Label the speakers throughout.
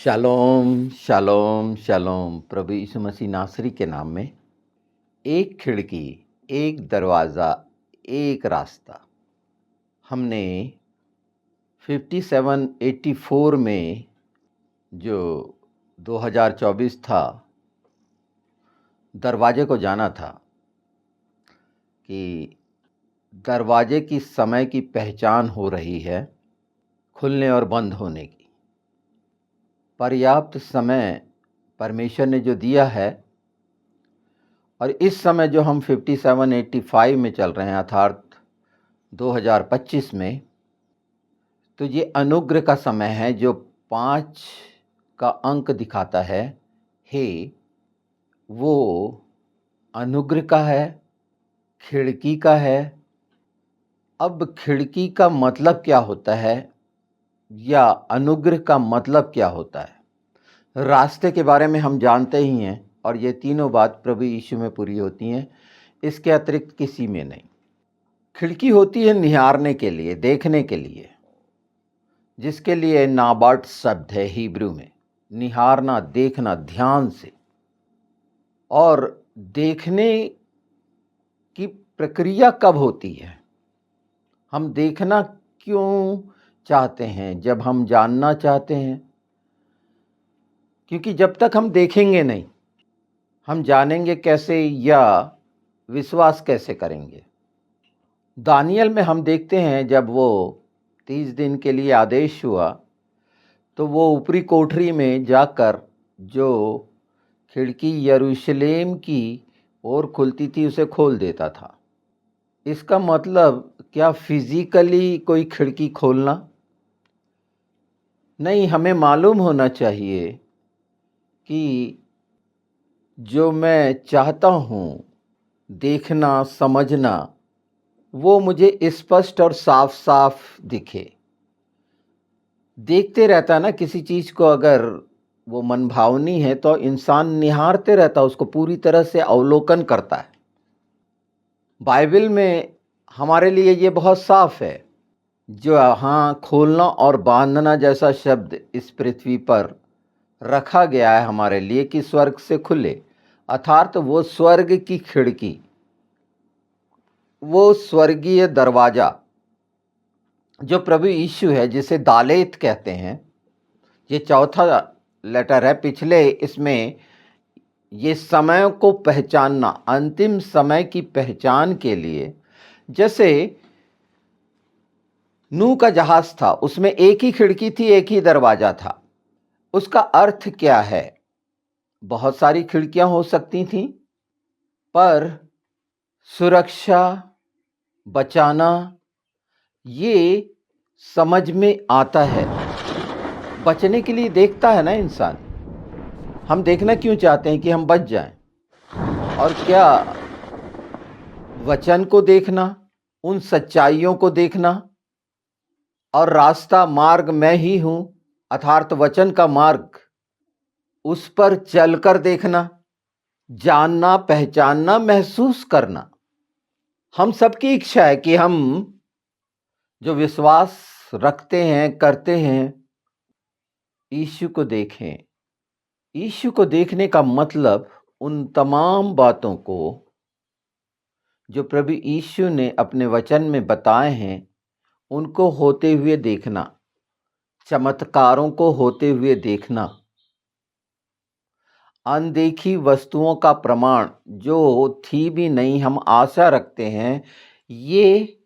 Speaker 1: Shalom, शालोम, शालोम। प्रभु यीशु मसीह नासरी के नाम में एक खिड़की, एक दरवाज़ा, एक रास्ता। हमने 5784 में जो 2024 था, दरवाजे को जाना था कि दरवाजे की समय की पहचान हो रही है खुलने और बंद होने की। पर्याप्त समय परमेश्वर ने जो दिया है, और इस समय जो हम 5785 में चल रहे हैं अर्थात 2025 में, तो ये अनुग्रह का समय है जो 5 का अंक दिखाता है। हे, वो अनुग्रह का है, खिड़की का है। अब खिड़की का मतलब क्या होता है या अनुग्रह का मतलब क्या होता है? रास्ते के बारे में हम जानते ही हैं, और ये तीनों बात प्रभु यीशु में पूरी होती हैं, इसके अतिरिक्त किसी में नहीं। खिड़की होती है निहारने के लिए, देखने के लिए, जिसके लिए नाबार्ड शब्द है हिब्रू में। निहारना, देखना ध्यान से। और देखने की प्रक्रिया कब होती है? हम देखना क्यों चाहते हैं? जब हम जानना चाहते हैं, क्योंकि जब तक हम देखेंगे नहीं, हम जानेंगे कैसे या विश्वास कैसे करेंगे? दानियल में हम देखते हैं जब वो 30 दिन के लिए आदेश हुआ, तो वो ऊपरी कोठरी में जाकर जो खिड़की यरूशलेम की ओर खुलती थी उसे खोल देता था। इसका मतलब क्या फिजिकली कोई खिड़की खोलना? नहीं, हमें मालूम होना चाहिए कि जो मैं चाहता हूँ देखना, समझना, वो मुझे स्पष्ट और साफ साफ दिखे। देखते रहता है ना किसी चीज़ को, अगर वो मनभावनी है तो इंसान निहारते रहता है, उसको पूरी तरह से अवलोकन करता है। बाइबल में हमारे लिए ये बहुत साफ है। जो हाँ, खोलना और बांधना जैसा शब्द इस पृथ्वी पर रखा गया है हमारे लिए कि स्वर्ग से खुले, अर्थात वो स्वर्ग की खिड़की, वो स्वर्गीय दरवाजा जो प्रभु यीशु है, जिसे दालेत कहते हैं। ये चौथा लेटर है। पिछले इसमें ये समय को पहचानना, अंतिम समय की पहचान के लिए, जैसे नूह का जहाज था, उसमें एक ही खिड़की थी, एक ही दरवाजा था। उसका अर्थ क्या है? बहुत सारी खिड़कियां हो सकती थीं, पर सुरक्षा, बचाना, ये समझ में आता है। बचने के लिए देखता है ना इंसान। हम देखना क्यों चाहते हैं? कि हम बच जाएं। और क्या वचन को देखना, उन सच्चाइयों को देखना, और रास्ता, मार्ग मैं ही हूं, अर्थात वचन का मार्ग, उस पर चलकर देखना, जानना, पहचानना, महसूस करना। हम सबकी इच्छा है कि हम जो विश्वास रखते हैं, करते हैं, यीशु को देखें। यीशु को देखने का मतलब उन तमाम बातों को जो प्रभु यीशु ने अपने वचन में बताए हैं, उनको होते हुए देखना, चमत्कारों को होते हुए देखना, अनदेखी वस्तुओं का प्रमाण जो थी भी नहीं, हम आशा रखते हैं। ये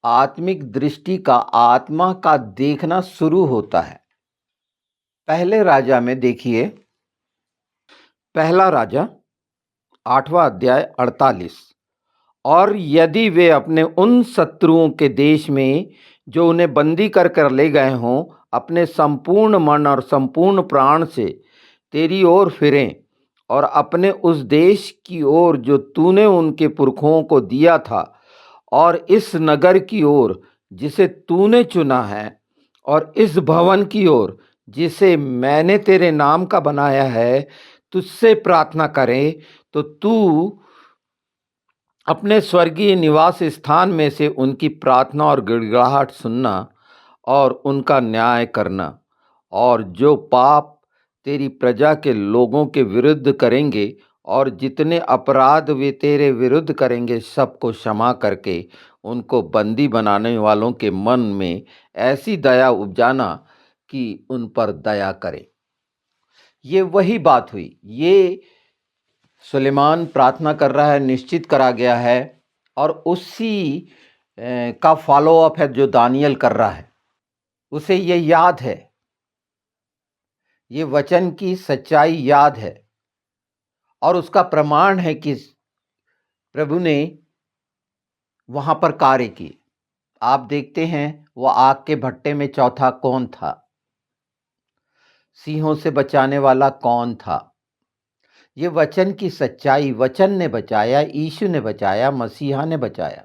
Speaker 1: आत्मिक दृष्टि का, आत्मा का देखना शुरू होता है। पहले राजा में देखिए, पहला राजा 8वां अध्याय 48। और यदि वे अपने उन शत्रुओं के देश में जो उन्हें बंदी कर कर ले गए हों, अपने संपूर्ण मन और संपूर्ण प्राण से तेरी ओर फिरें और अपने उस देश की ओर जो तूने उनके पुरखों को दिया था, और इस नगर की ओर जिसे तूने चुना है, और इस भवन की ओर जिसे मैंने तेरे नाम का बनाया है, तुझसे प्रार्थना करें, तो तू अपने स्वर्गीय निवास स्थान में से उनकी प्रार्थना और गिड़गिड़ाहट सुनना और उनका न्याय करना, और जो पाप तेरी प्रजा के लोगों के विरुद्ध करेंगे और जितने अपराध वे तेरे विरुद्ध करेंगे सबको क्षमा करके उनको बंदी बनाने वालों के मन में ऐसी दया उपजाना कि उन पर दया करे। ये वही बात हुई। ये सुलेमान प्रार्थना कर रहा है, निश्चित करा गया है, और उसी का फॉलो अप है जो दानियल कर रहा है। उसे ये याद है, ये वचन की सच्चाई याद है, और उसका प्रमाण है कि प्रभु ने वहां पर कार्य किए। आप देखते हैं वो आग के भट्टे में चौथा कौन था? सिंहों से बचाने वाला कौन था? ये वचन की सच्चाई, वचन ने बचाया, यीशु ने बचाया, मसीहा ने बचाया।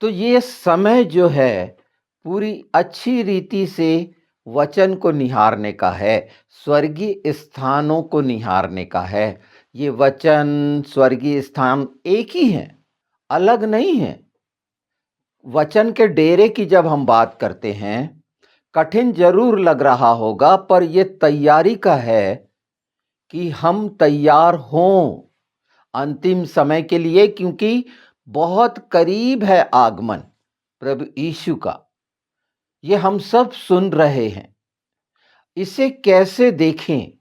Speaker 1: तो ये समय जो है पूरी अच्छी रीति से वचन को निहारने का है, स्वर्गीय स्थानों को निहारने का है। ये वचन, स्वर्गीय स्थान एक ही हैं, अलग नहीं है। वचन के डेरे की जब हम बात करते हैं, कठिन जरूर लग रहा होगा, पर यह तैयारी का है कि हम तैयार हों अंतिम समय के लिए, क्योंकि बहुत करीब है आगमन प्रभु यीशु का। ये हम सब सुन रहे हैं। इसे कैसे देखें?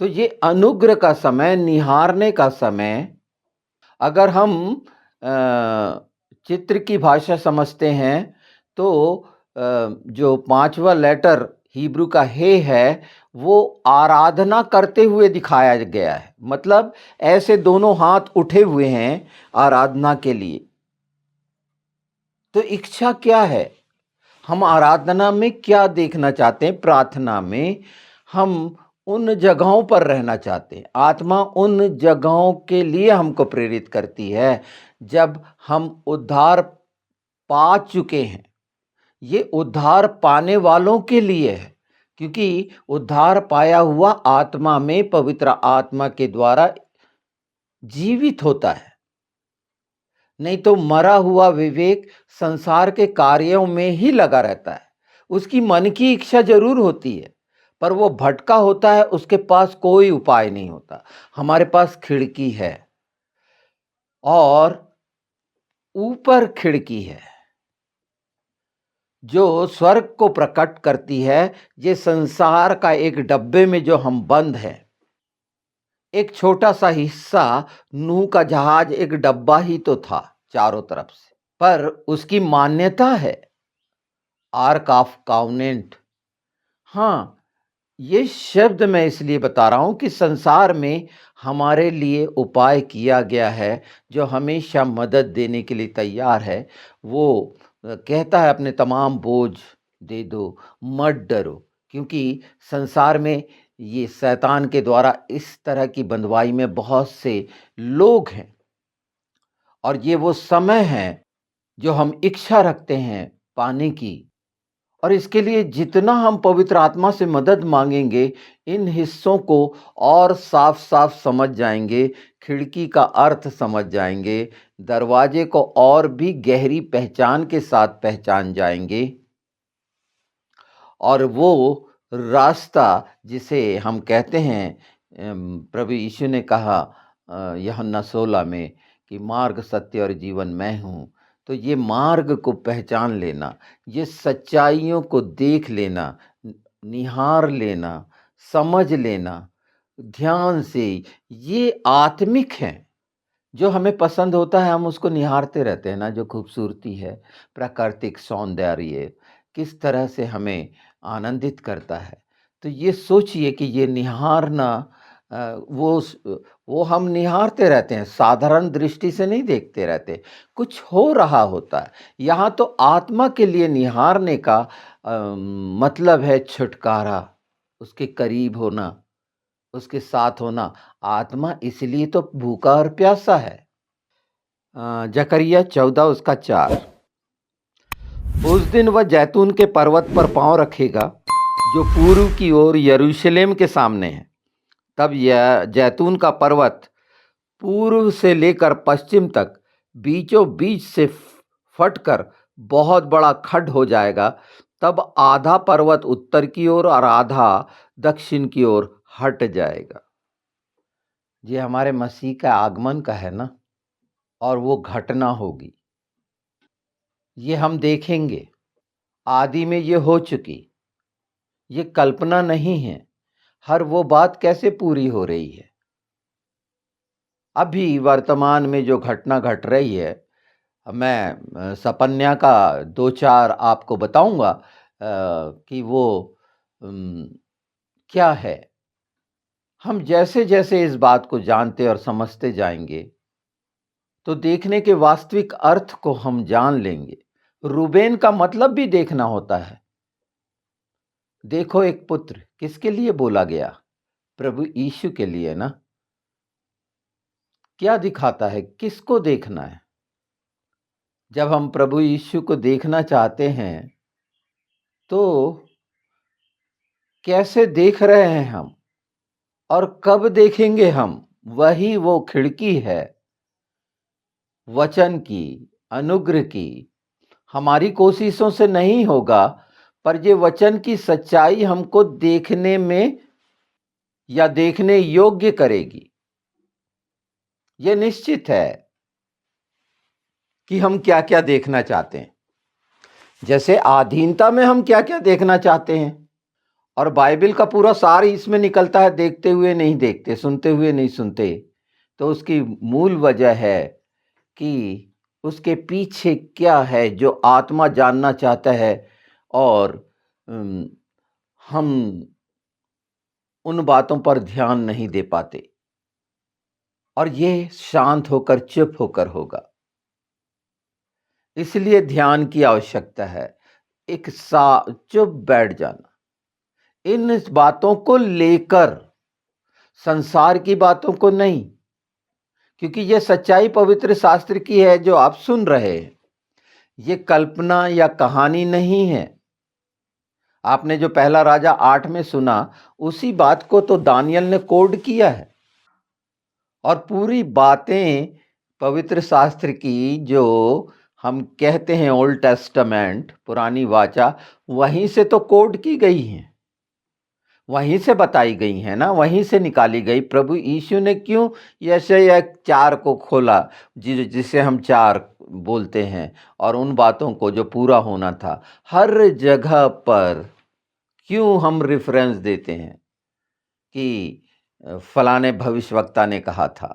Speaker 1: तो ये अनुग्रह का समय, निहारने का समय। अगर हम चित्र की भाषा समझते हैं तो जो 5वां लेटर हिब्रू का हे है, वो आराधना करते हुए दिखाया गया है। मतलब ऐसे दोनों हाथ उठे हुए हैं आराधना के लिए। तो इच्छा क्या है? हम आराधना में क्या देखना चाहते हैं? प्रार्थना में हम उन जगहों पर रहना चाहते हैं। आत्मा उन जगहों के लिए हमको प्रेरित करती है जब हम उद्धार पा चुके हैं। ये उद्धार पाने वालों के लिए है, क्योंकि उद्धार पाया हुआ आत्मा में पवित्र आत्मा के द्वारा जीवित होता है। नहीं तो मरा हुआ विवेक संसार के कार्यों में ही लगा रहता है। उसकी मन की इच्छा जरूर होती है, पर वो भटका होता है, उसके पास कोई उपाय नहीं होता। हमारे पास खिड़की है, और ऊपर खिड़की है जो स्वर्ग को प्रकट करती है। ये संसार का एक डब्बे में जो हम बंद है, एक छोटा सा हिस्सा, नूह का जहाज एक डब्बा ही तो था चारों तरफ से, पर उसकी मान्यता है आर्क ऑफ काउनेंट। हाँ, ये शब्द मैं इसलिए बता रहा हूं कि संसार में हमारे लिए उपाय किया गया है जो हमेशा मदद देने के लिए तैयार है। वो कहता है अपने तमाम बोझ दे दो, मत डरो, क्योंकि संसार में ये शैतान के द्वारा इस तरह की बंधुआई में बहुत से लोग हैं, और ये वो समय है जो हम इच्छा रखते हैं पाने की। और इसके लिए जितना हम पवित्र आत्मा से मदद मांगेंगे, इन हिस्सों को और साफ साफ समझ जाएंगे, खिड़की का अर्थ समझ जाएंगे, दरवाजे को और भी गहरी पहचान के साथ पहचान जाएंगे। और वो रास्ता जिसे हम कहते हैं, प्रभु यीशु ने कहा यूहन्ना 16 में कि मार्ग, सत्य और जीवन मैं हूँ। तो ये मार्ग को पहचान लेना, ये सच्चाइयों को देख लेना, निहार लेना, समझ लेना ध्यान से, ये आत्मिक है। जो हमें पसंद होता है हम उसको निहारते रहते हैं ना, जो खूबसूरती है, प्राकृतिक सौंदर्य किस तरह से हमें आनंदित करता है। तो ये सोचिए कि ये निहारना, वो हम निहारते रहते हैं, साधारण दृष्टि से नहीं देखते रहते, कुछ हो रहा होता है। यहाँ तो आत्मा के लिए निहारने का मतलब है छुटकारा, उसके करीब होना, उसके साथ होना। आत्मा इसलिए तो भूखा और प्यासा है। जकरिया 14 उसका 4। उस दिन वह जैतून के पर्वत पर पांव रखेगा जो पूर्व की ओर यरूशलेम के सामने है। तब यह जैतून का पर्वत पूर्व से लेकर पश्चिम तक बीचों बीच से फटकर बहुत बड़ा खड्ड हो जाएगा, तब आधा पर्वत उत्तर की ओर और आधा दक्षिण की ओर हट जाएगा। ये हमारे मसीह का आगमन का है ना, और वो घटना होगी, ये हम देखेंगे। आदि में ये हो चुकी, ये कल्पना नहीं है। हर वो बात कैसे पूरी हो रही है, अभी वर्तमान में जो घटना घट रही है। मैं सपन्या का 2-4 आपको बताऊंगा कि वो अम, क्या है। हम जैसे जैसे इस बात को जानते और समझते जाएंगे, तो देखने के वास्तविक अर्थ को हम जान लेंगे। रूबेन का मतलब भी देखना होता है। देखो, एक पुत्र किसके लिए बोला गया? प्रभु यीशु के लिए ना। क्या दिखाता है, किसको देखना है? जब हम प्रभु यीशु को देखना चाहते हैं, तो कैसे देख रहे हैं हम, और कब देखेंगे हम? वही वो खिड़की है वचन की, अनुग्रह की। हमारी कोशिशों से नहीं होगा, पर ये वचन की सच्चाई हमको देखने में या देखने योग्य करेगी। ये निश्चित है कि हम क्या क्या देखना चाहते हैं। जैसे अधीनता में हम क्या क्या देखना चाहते हैं, और बाइबल का पूरा सार इसमें निकलता है, देखते हुए नहीं देखते, सुनते हुए नहीं सुनते। तो उसकी मूल वजह है कि उसके पीछे क्या है जो आत्मा जानना चाहता है, और अम, हम उन बातों पर ध्यान नहीं दे पाते, और ये शांत होकर, चुप होकर होगा। इसलिए ध्यान की आवश्यकता है। एक सा चुप बैठ जाना, इन बातों को लेकर, संसार की बातों को नहीं। क्योंकि ये सच्चाई पवित्र शास्त्र की है जो आप सुन रहे हैं। ये कल्पना या कहानी नहीं है। आपने जो पहला राजा 8 में सुना, उसी बात को तो दानियल ने कोड किया है। और पूरी बातें पवित्र शास्त्र की, जो हम कहते हैं ओल्ड टेस्टामेंट, पुरानी वाचा, वहीं से तो कोड की गई हैं, वहीं से बताई गई हैं ना, वहीं से निकाली गई। प्रभु यीशु ने क्यों यशायाह 4 को खोला, जिसे हम 4 बोलते हैं, और उन बातों को जो पूरा होना था, हर जगह पर क्यों हम रेफरेंस देते हैं कि फलाने भविष्यवक्ता ने कहा था।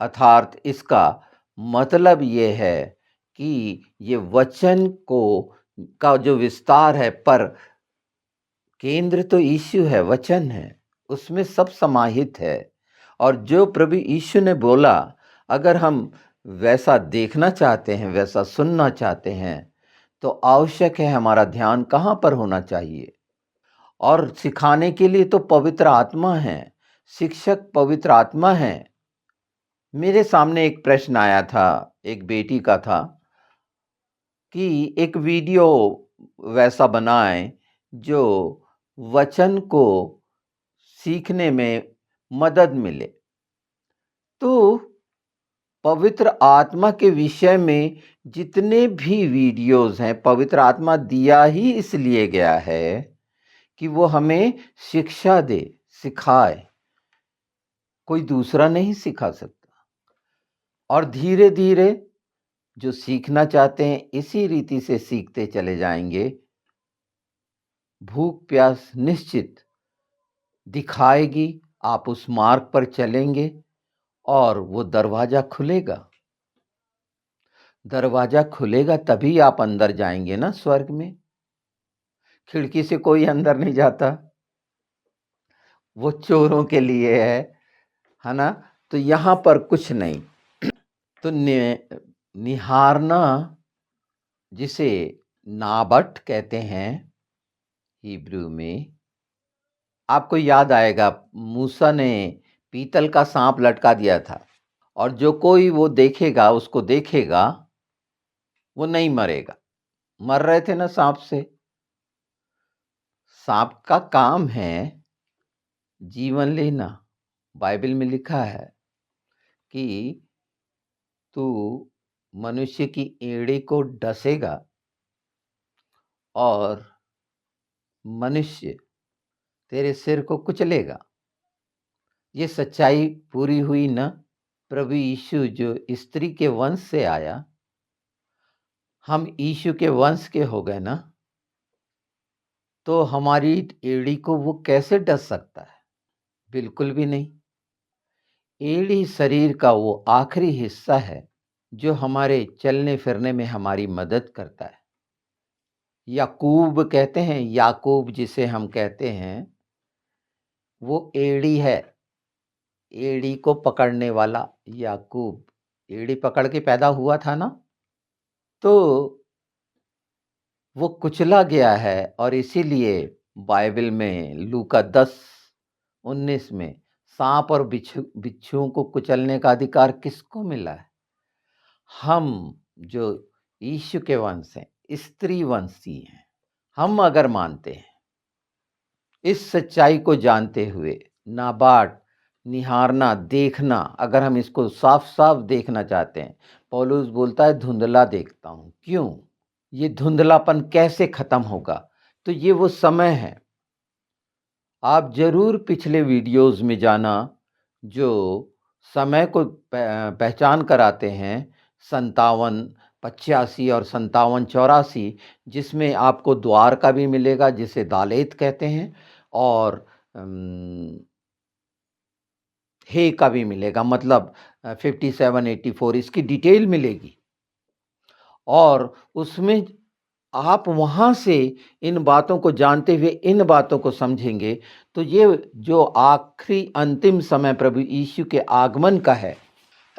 Speaker 1: अर्थात इसका मतलब ये है कि ये वचन को का जो विस्तार है, पर केंद्र तो यीशु है, वचन है, उसमें सब समाहित है। और जो प्रभु यीशु ने बोला, अगर हम वैसा देखना चाहते हैं, वैसा सुनना चाहते हैं, तो आवश्यक है हमारा ध्यान कहाँ पर होना चाहिए। और सिखाने के लिए तो पवित्र आत्मा है, शिक्षक पवित्र आत्मा है। मेरे सामने एक प्रश्न आया था, एक बेटी का था, कि एक वीडियो वैसा बनाएं जो वचन को सीखने में मदद मिले। तो पवित्र आत्मा के विषय में जितने भी वीडियोस हैं, पवित्र आत्मा दिया ही इसलिए गया है कि वो हमें शिक्षा दे, सिखाए। कोई दूसरा नहीं सिखा सकता। और धीरे धीरे जो सीखना चाहते हैं, इसी रीति से सीखते चले जाएंगे। भूख प्यास निश्चित दिखाएगी, आप उस मार्ग पर चलेंगे, और वो दरवाजा खुलेगा। दरवाजा खुलेगा तभी आप अंदर जाएंगे ना, स्वर्ग में। खिड़की से कोई अंदर नहीं जाता, वो चोरों के लिए है ना। तो यहां पर कुछ नहीं। तो निहारना, जिसे नाबट कहते हैं हिब्रू में। आपको याद आएगा, मूसा ने पीतल का सांप लटका दिया था, और जो कोई वो देखेगा, उसको देखेगा, वो नहीं मरेगा। मर रहे थे ना सांप से। सांप का काम है जीवन लेना। बाइबल में लिखा है कि तू मनुष्य की एड़ी को डसेगा, और मनुष्य तेरे सिर को कुचलेगा। ये सच्चाई पूरी हुई ना? प्रभु यीशु जो स्त्री के वंश से आया, हम यीशु के वंश के हो गए ना, तो हमारी एड़ी को वो कैसे डस सकता है? बिल्कुल भी नहीं। एड़ी शरीर का वो आखिरी हिस्सा है जो हमारे चलने फिरने में हमारी मदद करता है। याकूब कहते हैं, याकूब जिसे हम कहते हैं, वो एड़ी है, एड़ी को पकड़ने वाला याकूब। एड़ी पकड़ के पैदा हुआ था ना, तो वो कुचला गया है। और इसीलिए बाइबल में लूका 10:19 में सांप और बिच्छुओं को कुचलने का अधिकार किसको मिला है? हम जो यीशु के वंश हैं, स्त्री वंशी हैं, हम अगर मानते हैं, इस सच्चाई को जानते हुए, नाबाट निहारना, देखना, अगर हम इसको साफ साफ देखना चाहते हैं, पौलुस बोलता है धुंधला देखता हूं। क्यों? ये धुंधलापन कैसे खत्म होगा? तो ये वो समय है। आप जरूर पिछले वीडियोस में जाना जो समय को पहचान कराते हैं, 57, 85 और 57, 84, जिसमें आपको द्वार का भी मिलेगा जिसे दालेत कहते हैं, और हे का भी मिलेगा, मतलब 57, 84 इसकी डिटेल मिलेगी। और उसमें आप वहाँ से इन बातों को जानते हुए इन बातों को समझेंगे, तो ये जो आखिरी अंतिम समय प्रभु यीशु के आगमन का है,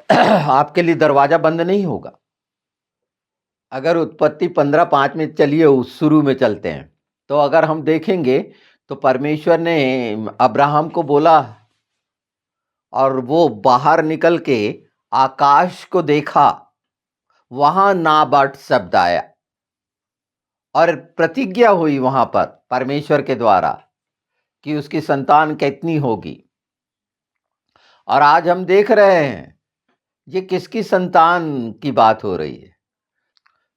Speaker 1: आपके लिए दरवाजा बंद नहीं होगा। अगर उत्पत्ति 15:5 में चलिए, उस शुरू में चलते हैं, तो अगर हम देखेंगे तो परमेश्वर ने अब्राहम को बोला और वो बाहर निकल के आकाश को देखा, वहां नाबाट शब्द आया और प्रतिज्ञा हुई वहां पर परमेश्वर के द्वारा कि उसकी संतान कितनी होगी। और आज हम देख रहे हैं ये किसकी संतान की बात हो रही है।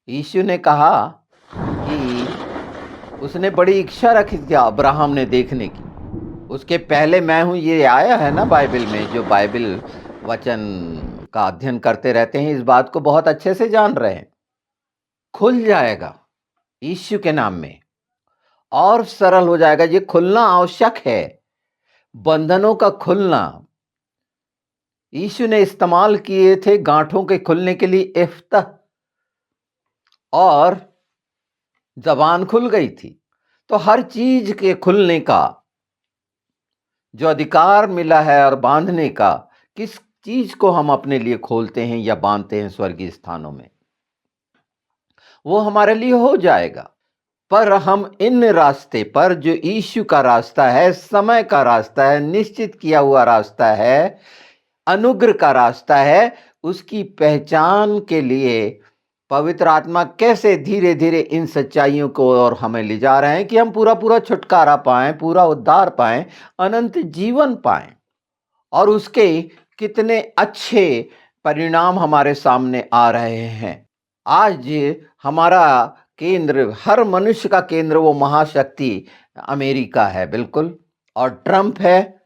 Speaker 1: यीशु ने कहा कि उसने बड़ी इच्छा रखी थी अब्राहम ने देखने की। उसके पहले मैं हूं, ये आया है ना बाइबल में। जो बाइबल वचन का अध्ययन करते रहते हैं, इस बात को बहुत अच्छे से जान रहे हैं। खुल जाएगा यीशु के नाम में और सरल हो जाएगा। ये खुलना आवश्यक है, बंधनों का खुलना। यीशु ने इस्तेमाल किए थे गांठों के खुलने के लिए इफ्तह, और जबान खुल गई थी। तो हर चीज के खुलने का जो अधिकार मिला है और बांधने का, किस चीज को हम अपने लिए खोलते हैं या बांधते हैं स्वर्गीय स्थानों में, वो हमारे लिए हो जाएगा। पर हम इन रास्ते पर, जो यीशु का रास्ता है, समय का रास्ता है, निश्चित किया हुआ रास्ता है, अनुग्रह का रास्ता है, उसकी पहचान के लिए पवित्र आत्मा कैसे धीरे धीरे इन सच्चाइयों को और हमें ले जा रहे हैं कि हम पूरा पूरा छुटकारा पाएं, पूरा उद्धार पाएं, अनंत जीवन पाएं। और उसके कितने अच्छे परिणाम हमारे सामने आ रहे हैं। आज हमारा केंद्र, हर मनुष्य का केंद्र, वो महाशक्ति अमेरिका है, बिल्कुल। और ट्रंप है,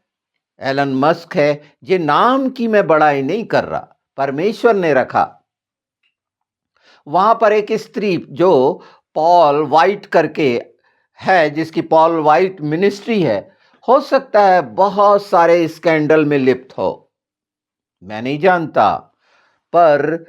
Speaker 1: एलन मस्क है। ये नाम की मैं बड़ाई नहीं कर रहा, परमेश्वर ने रखा। वहां पर एक स्त्री जो पॉल वाइट करके है, जिसकी पॉल वाइट मिनिस्ट्री है, हो सकता है बहुत सारे स्कैंडल में लिप्त हो, मैं नहीं जानता। पर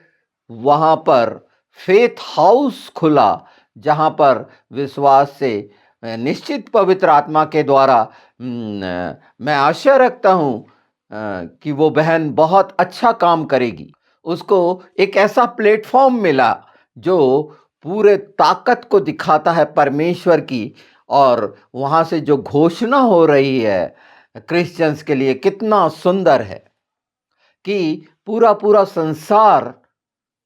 Speaker 1: वहां पर फेथ हाउस खुला, जहां पर विश्वास से निश्चित पवित्र आत्मा के द्वारा मैं आशा रखता हूं कि वो बहन बहुत अच्छा काम करेगी। उसको एक ऐसा प्लेटफॉर्म मिला जो पूरे ताकत को दिखाता है परमेश्वर की, और वहां से जो घोषणा हो रही है क्रिश्चियंस के लिए, कितना सुंदर है कि पूरा पूरा संसार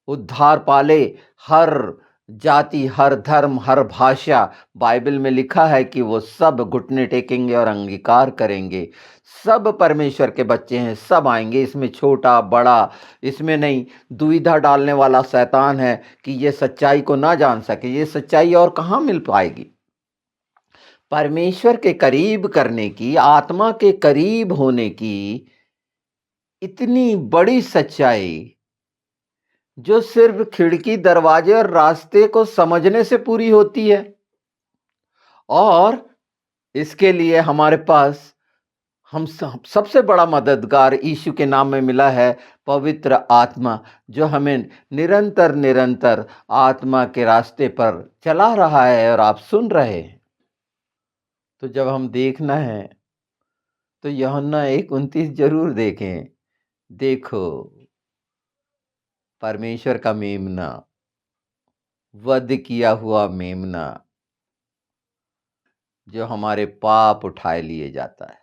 Speaker 1: उद्धार पाले, हर जाति, हर धर्म, हर भाषा, बाइबल में लिखा है कि वो सब घुटने टेकेंगे और अंगीकार करेंगे। सब परमेश्वर के बच्चे हैं, सब आएँगे, इसमें छोटा, बड़ा, इसमें नहीं। दुविधा डालने वाला शैतान है कि ये सच्चाई को ना जान सके, ये सच्चाई और कहाँ मिल पाएगी? परमेश्वर के करीब करने की, आत्मा के करीब होने की इतनी बड़ी सच्चाई जो सिर्फ खिड़की, दरवाजे और रास्ते को समझने से पूरी होती है। और इसके लिए हमारे पास हम सबसे बड़ा मददगार यीशु के नाम में मिला है, पवित्र आत्मा, जो हमें निरंतर निरंतर आत्मा के रास्ते पर चला रहा है और आप सुन रहे हैं। तो जब हम देखना है तो यूहन्ना 1:29 जरूर देखें। देखो, परमेश्वर का मेमना, वध किया हुआ मेमना, जो हमारे पाप उठाए लिए जाता है।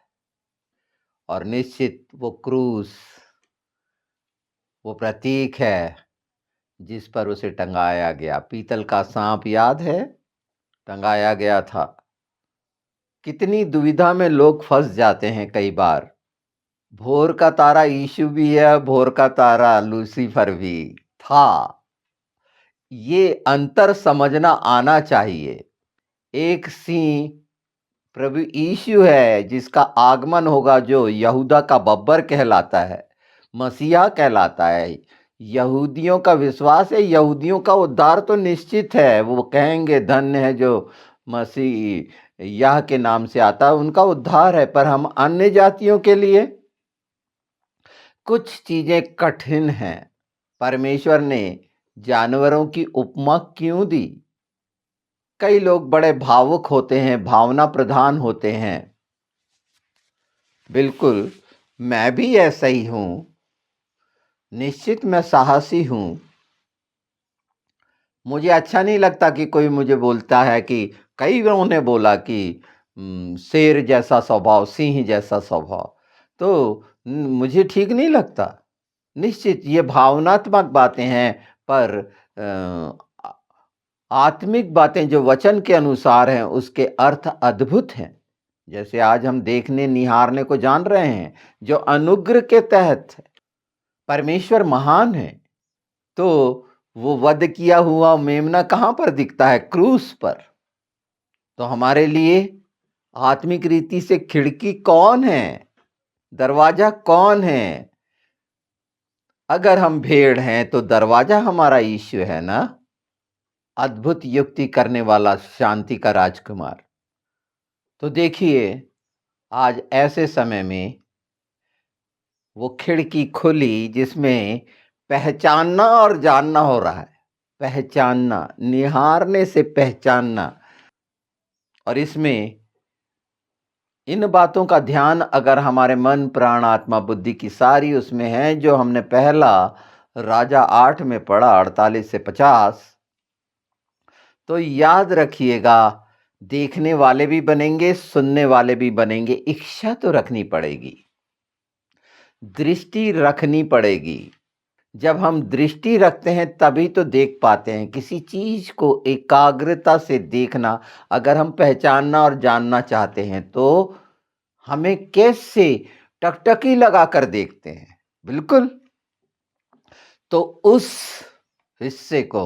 Speaker 1: और निश्चित वो क्रूस, वो प्रतीक है जिस पर उसे टंगाया गया। पीतल का सांप याद है, टंगाया गया था। कितनी दुविधा में लोग फंस जाते हैं कई बार। भोर का तारा यीशु भी है, भोर का तारा लूसीफर भी था। ये अंतर समझना आना चाहिए। एक सिंह प्रभु यीशु है, जिसका आगमन होगा, जो यहूदा का बब्बर कहलाता है, मसीहा कहलाता है। यहूदियों का विश्वास है, यहूदियों का उद्धार तो निश्चित है। वो कहेंगे धन्य है जो मसीह यह के नाम से आता है, उनका उद्धार है। पर हम अन्य जातियों के लिए कुछ चीजें कठिन हैं। परमेश्वर ने जानवरों की उपमा क्यों दी? कई लोग बड़े भावुक होते हैं, भावना प्रधान होते हैं। बिल्कुल, मैं भी ऐसा ही हूं। निश्चित मैं साहसी हूं। मुझे अच्छा नहीं लगता कि कोई मुझे बोलता है कि कई लोगों ने बोला कि शेर जैसा स्वभाव, सिंह जैसा स्वभाव, तो मुझे ठीक नहीं लगता। निश्चित ये भावनात्मक बातें हैं, पर आत्मिक बातें जो वचन के अनुसार हैं, उसके अर्थ अद्भुत हैं। जैसे आज हम देखने निहारने को जान रहे हैं, जो अनुग्रह के तहत है। परमेश्वर महान है। तो वो वध किया हुआ मेमना कहां पर दिखता है? क्रूस पर। तो हमारे लिए आत्मिक रीति से खिड़की कौन है? दरवाजा कौन है? अगर हम भेड़ हैं तो दरवाजा हमारा यीशु है ना। अद्भुत युक्ति करने वाला, शांति का राजकुमार। तो देखिए, आज ऐसे समय में वो खिड़की खुली जिसमें पहचानना और जानना हो रहा है। पहचानना, निहारने से पहचानना। और इसमें इन बातों का ध्यान अगर हमारे मन, प्राण, आत्मा, बुद्धि की सारी उसमें है, जो हमने पहला राजा 8 में पढ़ा, 48 से 50, तो याद रखिएगा, देखने वाले भी बनेंगे, सुनने वाले भी बनेंगे। इच्छा तो रखनी पड़ेगी, दृष्टि रखनी पड़ेगी। जब हम दृष्टि रखते हैं तभी तो देख पाते हैं। किसी चीज को एकाग्रता से देखना, अगर हम पहचानना और जानना चाहते हैं तो हमें कैसे टकटकी लगाकर देखते हैं। बिल्कुल। तो उस हिस्से को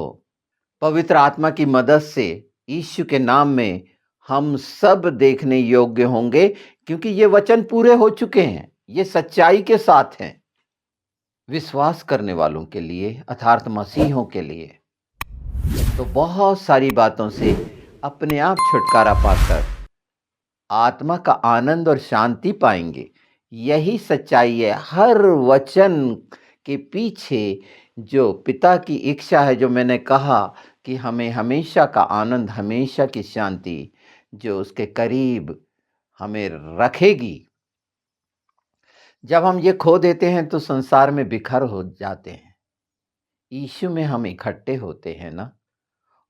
Speaker 1: पवित्र आत्मा की मदद से यीशु के नाम में हम सब देखने योग्य होंगे, क्योंकि ये वचन पूरे हो चुके हैं, ये सच्चाई के साथ हैं। विश्वास करने वालों के लिए, अर्थात मसीहों के लिए, तो बहुत सारी बातों से अपने आप छुटकारा पाकर आत्मा का आनंद और शांति पाएंगे। यही सच्चाई है। हर वचन के पीछे जो पिता की इच्छा है, जो मैंने कहा कि हमें हमेशा का आनंद, हमेशा की शांति, जो उसके करीब हमें रखेगी। जब हम ये खो देते हैं तो संसार में बिखर हो जाते हैं। यीशु में हम इकट्ठे होते हैं ना,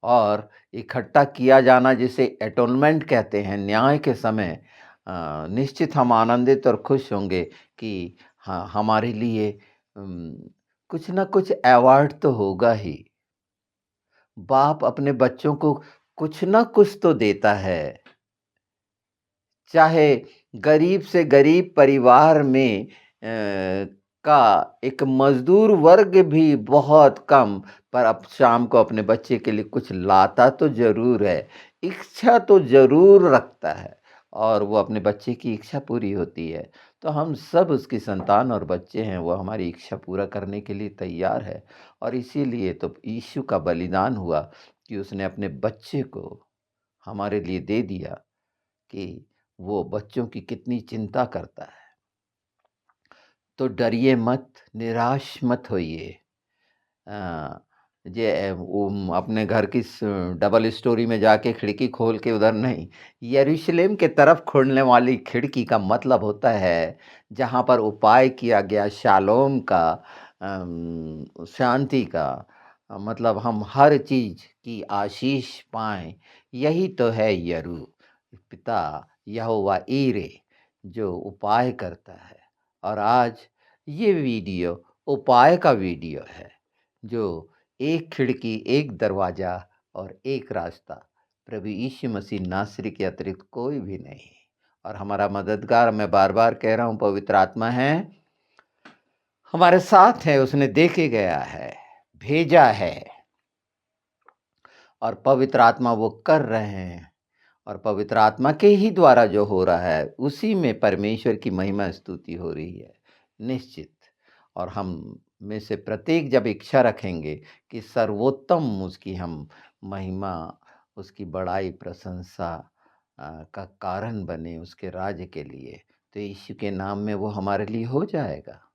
Speaker 1: और इकट्ठा किया जाना जिसे एटोनमेंट कहते हैं, न्याय के समय निश्चित हम आनंदित और खुश होंगे कि हाँ, हमारे लिए कुछ ना कुछ अवार्ड तो होगा ही। बाप अपने बच्चों को कुछ ना कुछ तो देता है। चाहे गरीब से गरीब परिवार में का एक मज़दूर वर्ग भी बहुत कम, पर अब शाम को अपने बच्चे के लिए कुछ लाता तो ज़रूर है। इच्छा तो ज़रूर रखता है और वो अपने बच्चे की इच्छा पूरी होती है। तो हम सब उसकी संतान और बच्चे हैं, वो हमारी इच्छा पूरा करने के लिए तैयार है और इसीलिए तो यीशु का बलिदान हुआ कि उसने अपने बच्चे को हमारे लिए दे दिया कि वो बच्चों की कितनी चिंता करता है। तो डरिए मत, निराश मत होइए। अ, अपने घर की डबल स्टोरी में जाके खिड़की खोल के उधर नहीं, यरूशलेम के तरफ खुलने वाली खिड़की का मतलब होता है, जहाँ पर उपाय किया गया शालोम का, शांति का, मतलब हम हर चीज़ की आशीष पाएँ, यही तो है पिता यहोवा ईरे जो उपाय करता है। और आज ये वीडियो उपाय का वीडियो है, जो एक खिड़की, एक दरवाज़ा और एक रास्ता, प्रभु यीशु मसीह नासरी के अतिरिक्त कोई भी नहीं। और हमारा मददगार, मैं बार-बार कह रहा हूँ, पवित्र आत्मा है, हमारे साथ है, उसने दे के गया है, भेजा है और पवित्र आत्मा वो कर रहे हैं। और पवित्र आत्मा के ही द्वारा जो हो रहा है, उसी में परमेश्वर की महिमा स्तुति हो रही है, निश्चित। और हम में से प्रत्येक जब इच्छा रखेंगे कि सर्वोत्तम उसकी हम महिमा, उसकी बड़ाई, प्रशंसा का कारण बने उसके राज्य के लिए, तो यीशु के नाम में वो हमारे लिए हो जाएगा।